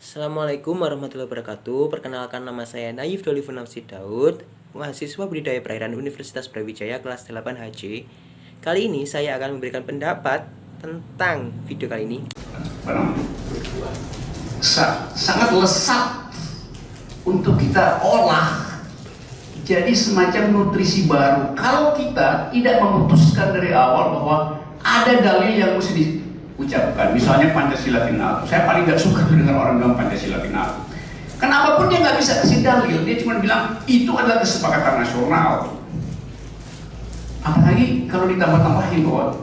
Assalamualaikum warahmatullahi wabarakatuh. Perkenalkan, nama saya Naif Dolivun Nafsi Daud, mahasiswa Budidaya Perairan Universitas Brawijaya kelas 8 HJ. Kali ini saya akan memberikan pendapat tentang video kali ini. Sangat lesat untuk kita olah, jadi semacam nutrisi baru. Kalau kita tidak memutuskan dari awal bahwa ada dalil yang mesti diucapkan, misalnya Pancasila final. Saya paling gak suka mendengar orang bilang Pancasila final. Kenapa pun dia nggak bisa kasih dalil, dia cuma bilang itu adalah kesepakatan nasional. Apalagi kalau ditambah-tambahin bahwa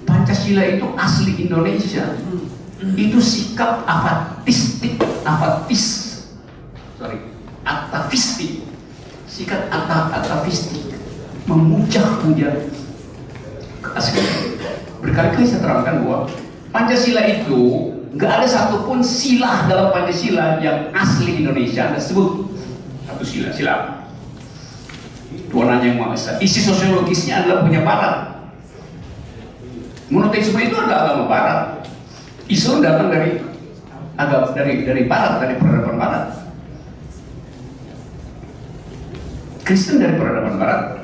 Pancasila itu asli Indonesia. Itu sikap atavistik, sikap atavistik, memuja-muja keaslian. Berkali-kali saya terangkan bahwa Pancasila itu nggak ada satupun sila dalam Pancasila yang asli Indonesia. Anda sebut satu sila. Tuhannya yang Maha Esa. Isi sosiologisnya adalah punya Barat. Monoteisme itu adalah agama Barat. Islam datang dari Barat, dari peradaban Barat. Kristen dari peradaban Barat.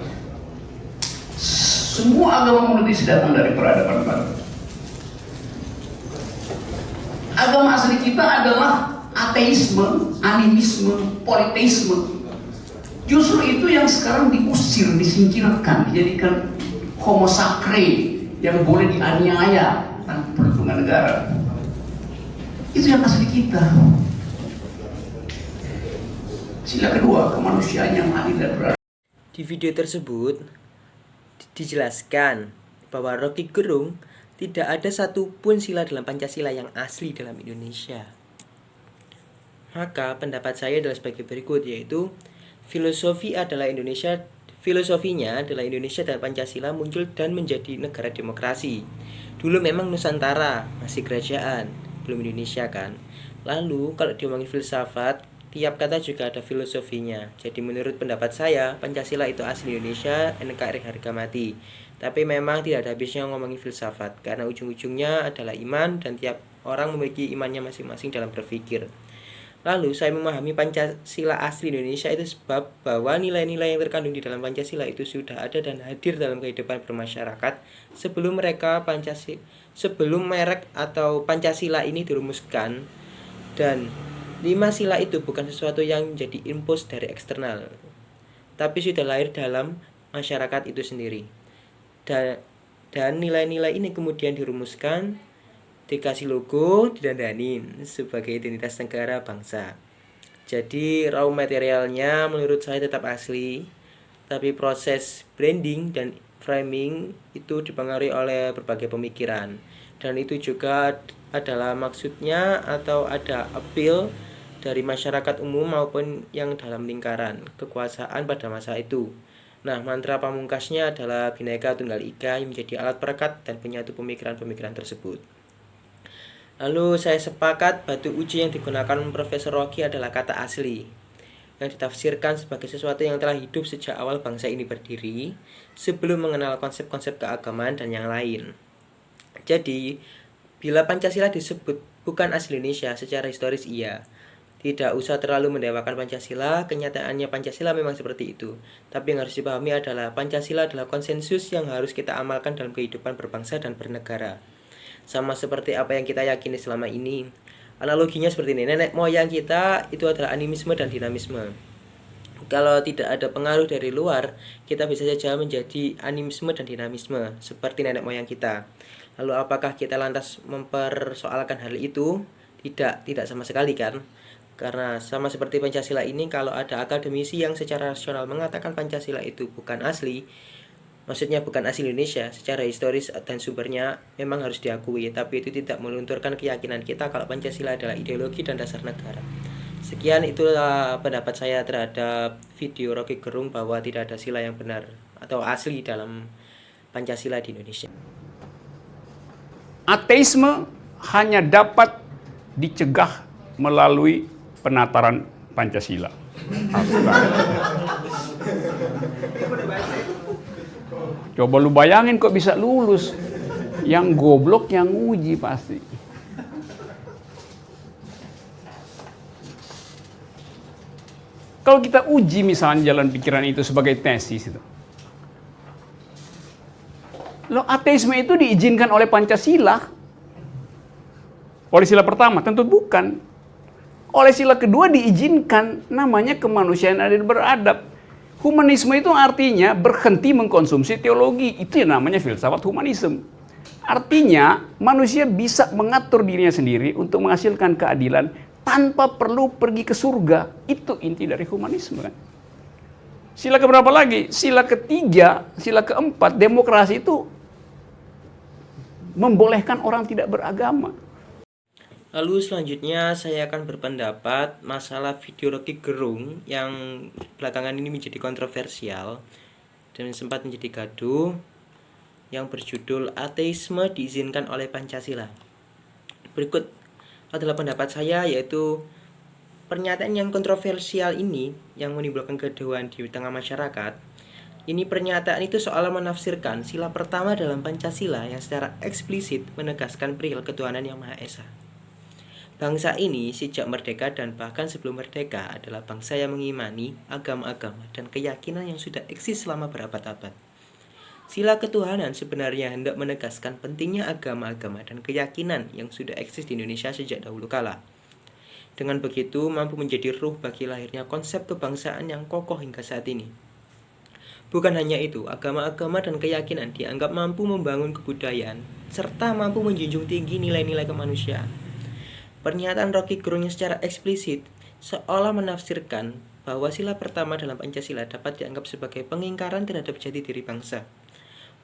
Semua agama monoteis datang dari peradaban Barat. Agama asli kita adalah ateisme, animisme, politeisme. Justru itu yang sekarang diusir, disingkirkan, dijadikan homo sacri yang boleh dianiaya tanpa perlindungan negara. Itu yang asli kita. Sila kedua, kemanusiaan yang adil dan beradab. Di video tersebut dijelaskan bahwa Rocky Gerung tidak ada satupun sila dalam Pancasila yang asli dalam Indonesia. Maka pendapat saya adalah sebagai berikut, yaitu filosofinya adalah Indonesia dan Pancasila muncul dan menjadi negara demokrasi. Dulu memang Nusantara masih kerajaan, belum Indonesia kan. Lalu kalau diomongin filsafat, tiap kata juga ada filosofinya. Jadi menurut pendapat saya, Pancasila itu asli Indonesia, NKRI harga mati. Tapi memang tidak ada habisnya ngomongin filsafat, karena ujung-ujungnya adalah iman dan tiap orang memiliki imannya masing-masing dalam berpikir. Lalu saya memahami Pancasila asli Indonesia itu sebab bahwa nilai-nilai yang terkandung di dalam Pancasila itu sudah ada dan hadir dalam kehidupan bermasyarakat sebelum merek atau Pancasila ini dirumuskan. Dan 5 sila itu bukan sesuatu yang jadi impos dari eksternal, tapi sudah lahir dalam masyarakat itu sendiri. Dan nilai-nilai ini kemudian dirumuskan, dikasih logo, didandanin sebagai identitas negara bangsa. Jadi raw materialnya menurut saya tetap asli, tapi proses branding dan framing itu dipengaruhi oleh berbagai pemikiran. Dan itu juga adalah maksudnya atau ada appeal dari masyarakat umum maupun yang dalam lingkaran kekuasaan pada masa itu. Nah, mantra pamungkasnya adalah Bhinneka Tunggal Ika yang menjadi alat perekat dan penyatu pemikiran-pemikiran tersebut. Lalu saya sepakat batu uji yang digunakan Profesor Rocky adalah kata asli, yang ditafsirkan sebagai sesuatu yang telah hidup sejak awal bangsa ini berdiri, sebelum mengenal konsep-konsep keagamaan dan yang lain. Jadi, bila Pancasila disebut bukan asli Indonesia, secara historis iya. Tidak usah terlalu mendewakan Pancasila, kenyataannya Pancasila memang seperti itu. Tapi yang harus dipahami adalah Pancasila adalah konsensus yang harus kita amalkan dalam kehidupan berbangsa dan bernegara. Sama seperti apa yang kita yakini selama ini. Analoginya seperti ini, nenek moyang kita itu adalah animisme dan dinamisme. Kalau tidak ada pengaruh dari luar, kita bisa saja menjadi animisme dan dinamisme, seperti nenek moyang kita. Lalu apakah kita lantas mempersoalkan hal itu? Tidak sama sekali kan? Karena sama seperti Pancasila ini, kalau ada akademisi yang secara rasional mengatakan Pancasila itu bukan asli, maksudnya bukan asli Indonesia, secara historis dan sumbernya memang harus diakui, tapi itu tidak melunturkan keyakinan kita kalau Pancasila adalah ideologi dan dasar negara. Sekian, itulah pendapat saya terhadap video Rocky Gerung bahwa tidak ada sila yang benar atau asli dalam Pancasila di Indonesia. Ateisme hanya dapat dicegah melalui penataran Pancasila. Coba lu bayangin kok bisa lulus. Yang goblok yang uji pasti. Kalau kita uji misalnya jalan pikiran itu sebagai tesis itu. Loh, ateisme itu diizinkan oleh Pancasila. Oleh sila pertama? Tentu bukan. Oleh sila kedua diizinkan, namanya kemanusiaan adil beradab. Humanisme itu artinya berhenti mengkonsumsi teologi. Itu yang namanya filsafat humanisme. Artinya manusia bisa mengatur dirinya sendiri untuk menghasilkan keadilan tanpa perlu pergi ke surga. Itu inti dari humanisme kan. Sila keberapa lagi? Sila ketiga, sila keempat, demokrasi itu membolehkan orang tidak beragama. Lalu selanjutnya saya akan berpendapat masalah video Rocky Gerung yang belakangan ini menjadi kontroversial dan sempat menjadi gaduh, yang berjudul Ateisme Diizinkan oleh Pancasila. Berikut adalah pendapat saya, yaitu pernyataan yang kontroversial ini yang menimbulkan kegaduhan di tengah masyarakat. Ini pernyataan itu soal menafsirkan sila pertama dalam Pancasila yang secara eksplisit menegaskan perihal ketuhanan yang Maha Esa. Bangsa ini sejak merdeka dan bahkan sebelum merdeka adalah bangsa yang mengimani agama-agama dan keyakinan yang sudah eksis selama berabad-abad. Sila ketuhanan sebenarnya hendak menegaskan pentingnya agama-agama dan keyakinan yang sudah eksis di Indonesia sejak dahulu kala. Dengan begitu mampu menjadi ruh bagi lahirnya konsep kebangsaan yang kokoh hingga saat ini. Bukan hanya itu, agama-agama dan keyakinan dianggap mampu membangun kebudayaan serta mampu menjunjung tinggi nilai-nilai kemanusiaan. Pernyataan Rocky Gerung yang secara eksplisit seolah menafsirkan bahwa sila pertama dalam Pancasila dapat dianggap sebagai pengingkaran terhadap jati diri bangsa.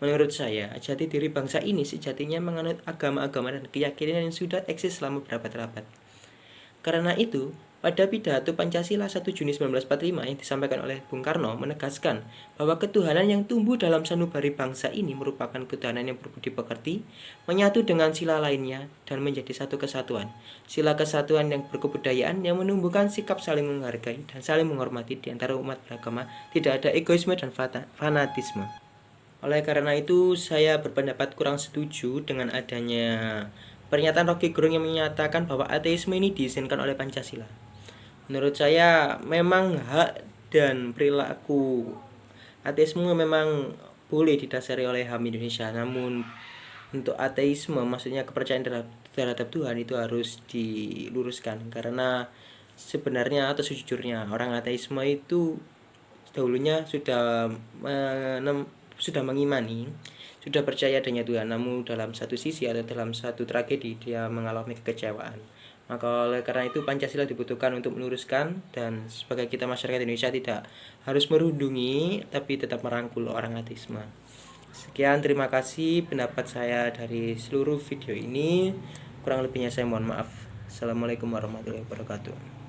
Menurut saya, jati diri bangsa ini sejatinya menganut agama-agama dan keyakinan yang sudah eksis selama berabad-abad. Karena itu, pada pidato Pancasila 1 Juni 1945 yang disampaikan oleh Bung Karno menegaskan bahwa ketuhanan yang tumbuh dalam sanubari bangsa ini merupakan ketuhanan yang berbudi pekerti, menyatu dengan sila lainnya, dan menjadi satu kesatuan. Sila kesatuan yang berkebudayaan yang menumbuhkan sikap saling menghargai dan saling menghormati di antara umat beragama, tidak ada egoisme dan fanatisme. Oleh karena itu, saya berpendapat kurang setuju dengan adanya pernyataan Rocky Gerung yang menyatakan bahwa ateisme ini diizinkan oleh Pancasila. Menurut saya memang hak dan perilaku ateisme memang boleh didasari oleh HAM Indonesia. Namun untuk ateisme, maksudnya kepercayaan terhadap Tuhan, itu harus diluruskan. Karena sebenarnya atau sejujurnya orang ateisme itu dahulunya sudah mengimani, sudah percaya adanya Tuhan. Namun dalam satu sisi atau dalam satu tragedi dia mengalami kekecewaan. Maka oleh karena itu Pancasila dibutuhkan untuk meluruskan, dan sebagai kita masyarakat Indonesia tidak harus merundungi tapi tetap merangkul orang ateisme. Sekian, terima kasih pendapat saya dari seluruh video ini. Kurang lebihnya saya mohon maaf. Assalamualaikum warahmatullahi wabarakatuh.